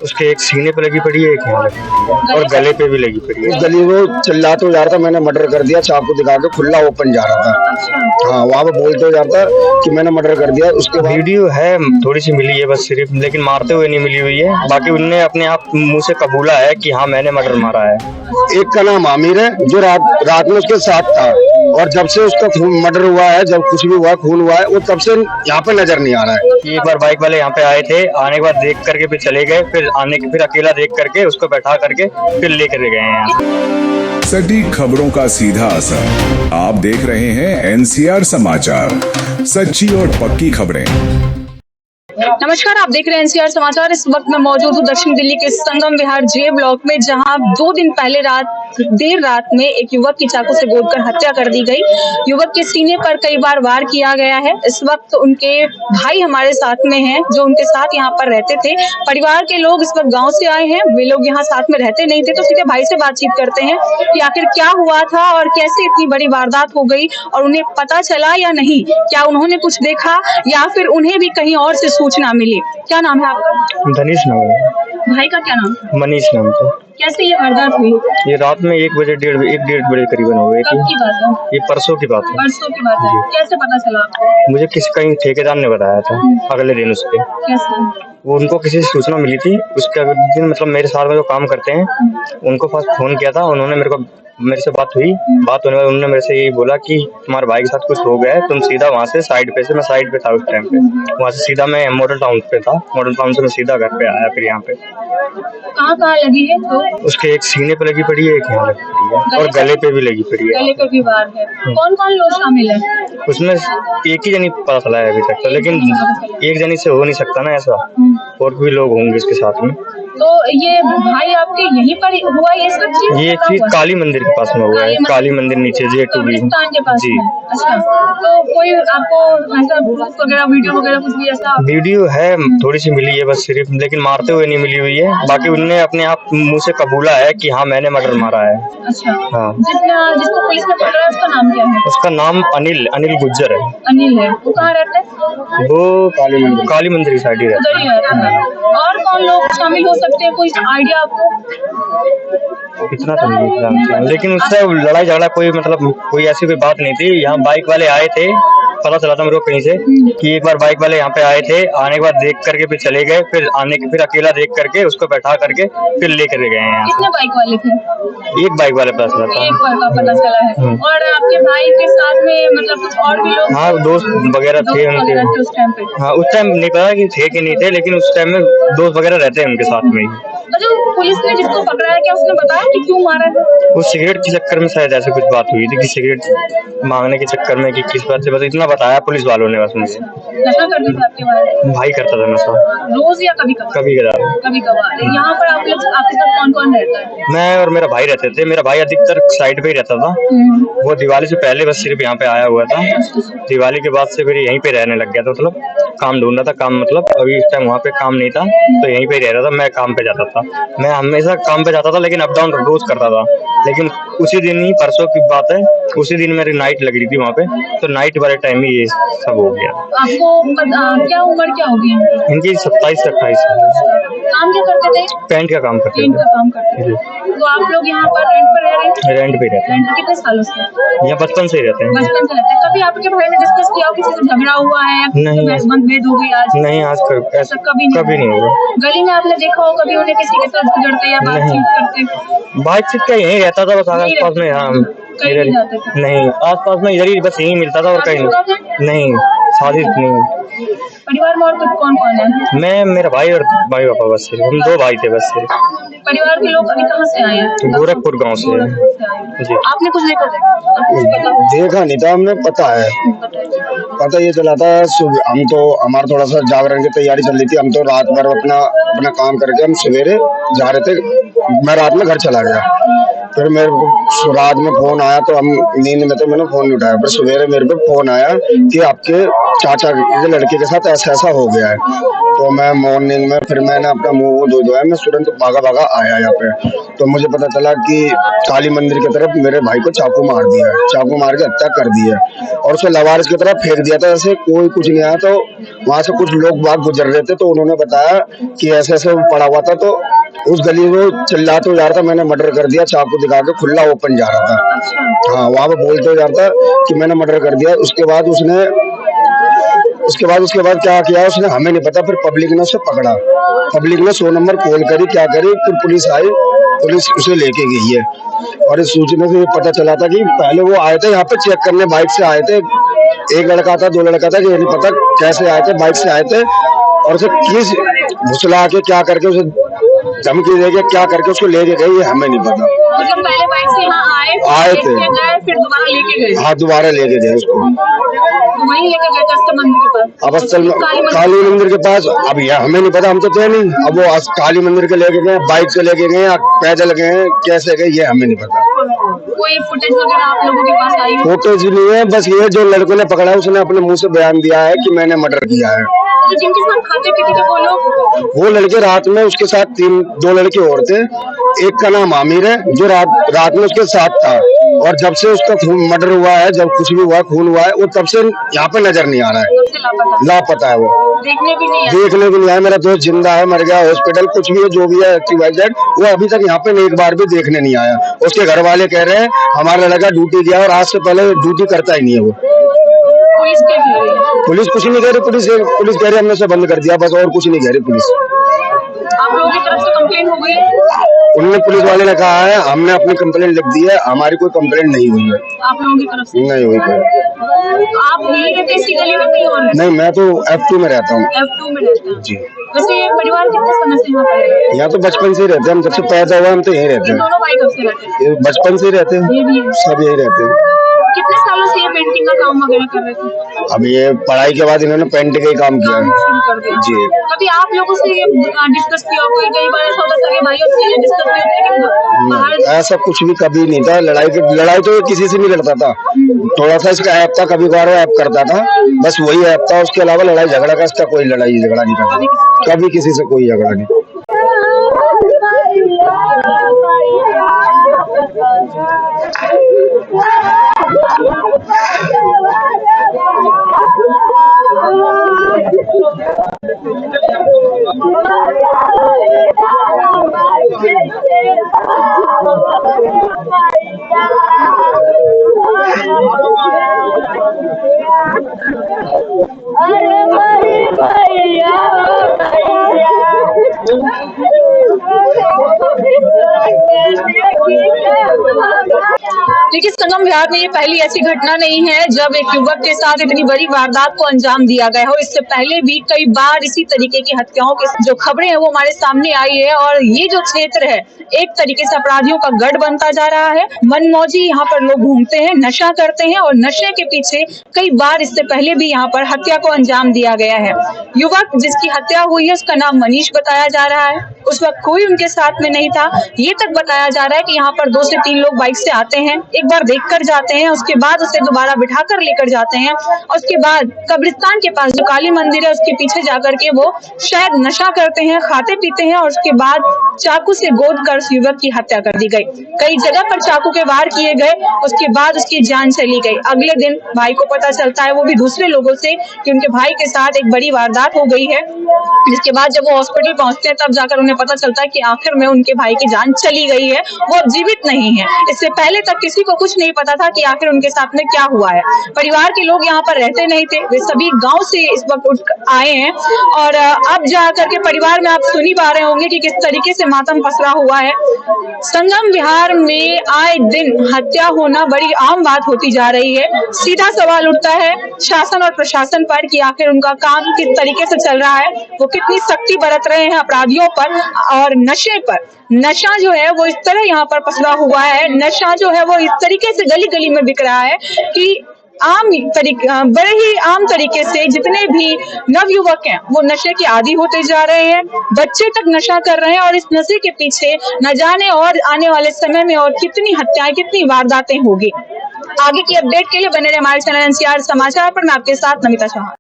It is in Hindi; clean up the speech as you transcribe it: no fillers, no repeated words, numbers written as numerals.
उसके एक सीने पे लगी पड़ी है, एक यहाँ लगी पड़ी है और गले पे भी लगी पड़ी है। गली में चिल्लाते जा रहा था, मैंने मर्डर कर दिया, चाकू दिखा के खुला ओपन जा रहा था। हाँ, वहाँ पे बोलते हुए जा रहा था कि मैंने मर्डर कर दिया। उसके बाद वीडियो है थोड़ी सी मिली है बस सिर्फ, लेकिन मारते हुए नहीं मिली हुई है। बाकी उनने अपने आप मुंह से कबूला है कि हाँ मैंने मर्डर मारा है। एक का नाम आमिर है जो रात में उसके साथ था, और जब से उसका मर्डर हुआ है, जब कुछ भी हुआ, खून हुआ है, वो तब से यहाँ पे नजर नहीं आ रहा है। एक बार बाइक वाले यहाँ पे आए थे, आने के बाद देख करके फिर चले गए, फिर अकेला देख करके उसको बैठा करके फिर लेकर गए हैं। सटीक खबरों का सीधा असर। आप देख रहे हैं एनसीआर समाचार, सच्ची और पक्की खबरें। नमस्कार, आप देख रहे हैं एनसीआर समाचार। इस वक्त मैं मौजूद हूँ दक्षिण दिल्ली के संगम विहार जे ब्लॉक में, जहां 2 दिन पहले देर रात में एक युवक की चाकू से गोदकर हत्या कर दी गई। युवक के सीने पर कई बार वार किया गया है। इस वक्त उनके भाई हमारे साथ में हैं, जो उनके साथ यहाँ पर रहते थे। परिवार के लोग इस वक्त गाँव से आए हैं, वे लोग यहाँ साथ में रहते नहीं थे, तो सीधे भाई से बातचीत करते हैं कि आखिर क्या हुआ था और कैसे इतनी बड़ी वारदात हो गई, और उन्हें पता चला या नहीं, क्या उन्होंने कुछ देखा या फिर उन्हें भी कहीं और से सूचना मिली। क्या नाम है आपका? धनीश नाम है। भाई का क्या नाम? मनीष नाम था। कैसे ये वारदात हुई? ये रात में 1 बजे 1:30 बजे करीबन हो गई थी। कब की बात है? ये परसों की बात है। परसों की बात है। कैसे पता चला आपको? मुझे कहीं ठेकेदार ने बताया था अगले दिन उसके। कैसे? वो उनको किसी से सूचना मिली थी, उसके अगले दिन मतलब मेरे साथ में जो काम करते हैं उनको फर्स्ट फोन किया था। उन्होंने मेरे से बात हुई। बात होने बाद उन्होंने मेरे से यही बोला कि तुम्हारे भाई के साथ कुछ हो गया है, तुम सीधा वहाँ से साइड पे से, मैं साइड पे था उस टाइम पे, वहाँ से सीधा मैं मॉडल टाउन पे था, मॉडल टाउन से मैं सीधा घर पे आया। फिर यहाँ पे कहाँ लगी है? तो उसके एक सीने पे लगी पड़ी है, एक यहाँ लगी पड़ी है और गले पे भी लगी पड़ी है। गले पे भी वार है। कौन कौन लोग शामिल है उसमें? एक ही जनी पता चला है अभी तक तो, लेकिन एक जनी से हो नहीं सकता ना ऐसा, और भी लोग होंगे इसके साथ में। तो ये भाई आपके यहीं पर हुआ ये सब चीज? ये चीज काली मंदिर के पास में हुआ है, काली मंदिर नीचे J2B के पास जी। अच्छा, तो कोई आपको ऐसा वगैरह वीडियो वगैरह कुछ भी ऐसा? वीडियो है थोड़ी सी मिली है बस सिर्फ, लेकिन मारते हुए नहीं मिली हुई है। बाकी उनने अपने आप मुंह से कबूला है कि हाँ मैंने मर्डर मारा है। अच्छा, हाँ। जिसको पुलिस ने पकड़ा है उसका नाम क्या है? उसका नाम अनिल गुज्जर है। अनिल है। वो कहाँ रहता है? वो काली मंदिर की साइड ही रहता है। और कौन लोग शामिल हो सकते हैं, कोई आइडिया आपको? इतना तो नहीं जानते, लेकिन उससे लड़ाई झगड़ा कोई ऐसी कोई बात नहीं थी। यहाँ बाइक वाले आए थे, पता चला था मेरे को कहीं से कि एक बार बाइक वाले यहाँ पे आए थे, आने के बाद देख करके फिर चले गए, फिर अकेला देख करके उसको बैठा करके फिर लेकर गए हैं। कितने बाइक वाले थे? एक बाइक वाले पता चला था। एक बार का पता चला है। और आपके भाई के साथ में मतलब कुछ और भी लोग? हाँ, दोस्त वगैरह थे उनके उस टाइम पे। हाँ, उस टाइम नहीं पता कि थे कि नहीं थे, लेकिन उस टाइम में दोस्त वगैरह रहते हैं उनके साथ में। जो पुलिस ने जिसको पकड़ा है, क्या उसने बताया कि क्यों मारा है? वो सिगरेट के चक्कर में शायद ऐसे कुछ बात हुई थी कि सिगरेट मांगने के चक्कर में कि किस बात से, बस इतना बताया पुलिस वालों ने बस मुझे। नशा करते थे आपके भाई करता था नशा। रोज या कभी कभार? कभी कभार। कभी कभार। यहाँ पर आपके साथ कौन कौन रहता है? मैं और मेरा भाई रहते थे। मेरा भाई अधिकतर साइड पे ही रहता था। वो दिवाली से पहले बस सिर्फ यहाँ पे आया हुआ था। दिवाली के बाद से फिर यहीं पे रहने लग गया था। मतलब काम ढूंढ रहा था, काम मतलब अभी इस टाइम वहाँ पे काम नहीं था तो यहीं पे रह रहा था। मैं काम पे जाता था, मैं हमेशा काम पे जाता था, लेकिन अप डाउन रोज करता था। लेकिन उसी दिन ही, परसों की बात है, उसी दिन मेरी नाइट लग रही थी वहाँ पे, तो नाइट वाले टाइम ही ये सब हो गया। आपको क्या उम्र क्या होगी इनकी? 27 से 28। काम क्या करते थे? पेंट का काम करते थे। काम करते थे। तो आप लोग यहाँ पर रेंट पर रह रहे हैं? रेंट पे रहते हैं। कितने सालों से? यहाँ बचपन से ही रहते हैं। बचपन से रहते हैं। कभी आपके भाई ने डिस्कस किया किसी से झगड़ा हुआ है? नहीं। भेद हो गई आज? नहीं, आज ऐसा कभी नहीं होगा। गली में आपने देखा हो कभी उन्हें किसी के साथ गुजरते या बातचीत करते? बातचीत का यहीं रहता था बस आस पास में। हाँ, नहीं, आस पास में इधर ही बस यहीं मिलता था और कहीं नहीं। शादी नहीं। परिवार में और कौन कौन है? मैं, मेरा भाई और भाई पापा, बस सिर्फ हम 2 भाई थे बस सिर्फ। परिवार के लोग अभी कहाँ से आए हैं? गोरखपुर गांव से जी। आपने कुछ देखा देखा नहीं था, हमने पता है, पता ये चला था सुबह। हम तो हमारा थोड़ा सा जागरण की तैयारी चल रही थी। हम तो रात भर अपना काम करके हम सवेरे जा रहे थे। मैं रात में घर चला गया, फिर मेरे को रात में फोन आया, तो हम नींद में थे, मैंने फोन नहीं उठाया। फिर सवेरे मेरे पे फोन आया कि आपके चाचा के लड़के के साथ ऐसा ऐसा हो गया है। तो मैं मॉर्निंग में फिर मैंने अपना मुंह वो धोया, मैं तुरंत भागा आया यहाँ पे। तो मुझे पता चला कि काली मंदिर की तरफ मेरे भाई को चाकू मार दिया है, चाकू मार के हत्या कर दी है और उसे लवारिस की तरफ फेंक दिया था। ऐसे कोई कुछ नहीं आया, तो वहां से कुछ लोग बाग गुजर रहे थे, तो उन्होंने बताया कि ऐसे ऐसे पड़ा हुआ था। तो उस गली में चिल्लाते हुए जा रहा था, मैंने मर्डर कर दिया, चाकू दिखा के खुला ओपन जा रहा था। हाँ, वहां पे बोलते हुए जा रहा था कि मैंने मर्डर कर दिया। उसके बाद उसके बाद क्या किया उसने हमें नहीं पता। फिर पब्लिक ने उसे पकड़ा, पब्लिक ने 100 नंबर कॉल करी, क्या करी, फिर पुलिस आई, पुलिस उसे लेके गई है। और इस सूचना से पता चला था कि पहले वो आए थे यहाँ पे चेक करने, बाइक से आए थे, एक लड़का था 2 लड़का था, ये नहीं पता कैसे आए थे, बाइक से आए थे और उसे किस घुसला के क्या करके उसे धमकी दे के क्या करके उसको लेके गए, ये हमें नहीं पता। मतलब पहले बाइक से यहाँ आए थे, फिर दोबारा लेके गए। हाँ, दोबारा लेके गए उसको, वहीं लेके गए कस्टम मंदिर के पास। अब असल काली मंदिर के पास। अब यह हमें नहीं पता, हम तो थे नहीं। अब वो काली मंदिर के लेके गए, बाइक से लेके गए या पैदल गए, कैसे गए, ये हमें नहीं पता। कोई फुटेज वगैरह आप लोगों के पास आई? फोटोज नहीं है, बस ये जो लड़कों ने पकड़ा है उसने अपने मुंह से बयान दिया है कि मैंने मर्डर किया है। तो जिनके साथ खाते पीते थे वो लोग? वो लड़के रात में उसके साथ 2 लड़के और थे। एक का नाम आमिर है जो रात में उसके साथ था, और जब से उसका खून मर्डर हुआ है, जब कुछ भी हुआ खून हुआ है, वो तब से यहाँ पे नजर नहीं आ रहा है, लापता है। वो देखने भी नहीं आया। मेरा दोस्त जिंदा है, मर गया, हॉस्पिटल, कुछ भी है, जो भी है XYZ, वो अभी तक यहाँ पे एक बार भी देखने नहीं आया। उसके घर वाले कह रहे हैं हमारा लड़का ड्यूटी गया और आज से पहले ड्यूटी करता ही नहीं है वो। पुलिस कुछ नहीं कह रही, पुलिस कह रही हमने उसे बंद कर दिया, बस, और कुछ नहीं कह रही पुलिस। आप लोगों की तरफ से कंप्लेंट हो गई? उन्होंने, पुलिस वाले ने कहा है हमने अपनी कंप्लेंट लिख दी है, हमारी कोई कंप्लेंट नहीं हुई है। आप लोगों की तरफ से नहीं हुई है। आप यही रहते इसी गली में कहीं और? नहीं, मैं तो F2 में रहता हूँ। F2 में रहते हैं जी। वैसे ये परिवार कितने समय से यहाँ पर है? यहाँ तो बचपन से ही रहते हैं, हम जब से पैदा हुआ हम तो यहीं रहते हैं। दोनों भाई कब से रहते हैं? बचपन से ही रहते हैं, ये भी है। सब यही रहते हैं। कितने सालों से ये पेंटिंग का काम वगैरह कर रहे थे? अब ये पढ़ाई के बाद इन्होंने पेंटिंग का ही काम किया है। शुरू कर दिया जी। कभी आप लोगों से ये डिस्कस किया? कोई कई बार ऐसा होता है भाइयों से ये डिस्कस नहीं होता, लेकिन बाहर ऐसा कुछ भी कभी नहीं था। लड़ाई तो किसी से नहीं लड़ता था, थोड़ा सा इसका ऐप था, कभी कभार ऐप करता था, बस वही ऐप था। उसके अलावा लड़ाई झगड़ा का इसका कोई लड़ाई झगड़ा नहीं करता, कभी किसी से कोई झगड़ा नहीं। देखिए, संगम विहार में ये पहली ऐसी घटना नहीं है जब एक युवक के साथ इतनी बड़ी वारदात को अंजाम दिया गया हो। इससे पहले भी कई बार इसी तरीके की हत्याओं की जो खबरें हैं वो हमारे सामने आई है, और ये जो क्षेत्र है एक तरीके से अपराधियों का गढ़ बनता जा रहा है। मनमौजी यहाँ पर लोग घूमते हैं, नशा करते हैं, और नशे के पीछे कई बार इससे पहले भी यहाँ पर हत्या को अंजाम दिया गया है। युवक जिसकी हत्या हुई है उसका नाम मनीष बताया जा रहा है। उस वक्त कोई उनके साथ में नहीं था। ये तक बताया जा रहा है कि यहाँ पर 2 से 3 लोग बाइक से आते हैं, एक बार देखकर जाते हैं, उसके बाद उसे दोबारा बिठाकर लेकर जाते हैं, और उसके बाद कब्रिस्तान के पास जो काली मंदिर है उसके पीछे जाकर के वो शायद नशा करते हैं, खाते पीते हैं, और उसके बाद चाकू से गोद कर उस युवक की हत्या कर दी गई। कई जगह पर चाकू के वार किए गए, उसके बाद उसकी जान चली गई। अगले दिन भाई को पता चलता है, वो भी दूसरे लोगों से, कि उनके भाई के साथ एक बड़ी वारदात हो गई है। जिसके बाद जब वो हॉस्पिटल पहुंचते हैं तब जाकर उन्हें पता चलता है कि आखिर में उनके भाई की जान चली गई है, वो अब जीवित नहीं है। इससे पहले तक किसी को कुछ नहीं पता था कि आखिर उनके साथ में क्या हुआ है। परिवार के लोग यहाँ पर रहते नहीं थे, वे सभी गांव से इस वक्त उठ आए हैं, और अब जाकर के परिवार में आप सुन ही पा रहे होंगे कि किस तरीके से मातम पसरा हुआ है। संगम विहार में आए दिन हत्या होना बड़ी आम बात होती जा रही है। सीधा सवाल उठता है शासन और प्रशासन पर कि आखिर उनका काम किस तरीके से चल रहा है, वो कितनी सख्ती बरत रहे हैं अपराधियों पर और नशे पर। नशा जो है वो इस तरह यहाँ पर पसरा हुआ है, नशा जो है वो इस तरीके से गली गली में बिक रहा है कि बड़े ही आम तरीके से जितने भी नवयुवक हैं वो नशे के आदी होते जा रहे हैं। बच्चे तक नशा कर रहे हैं, और इस नशे के पीछे न जाने और आने वाले समय में और कितनी हत्याएं, कितनी वारदातें होगी। आगे की अपडेट के लिए बने रहे हमारे चैनल NCR समाचार पर। मैं आपके साथ नमिता चौहान।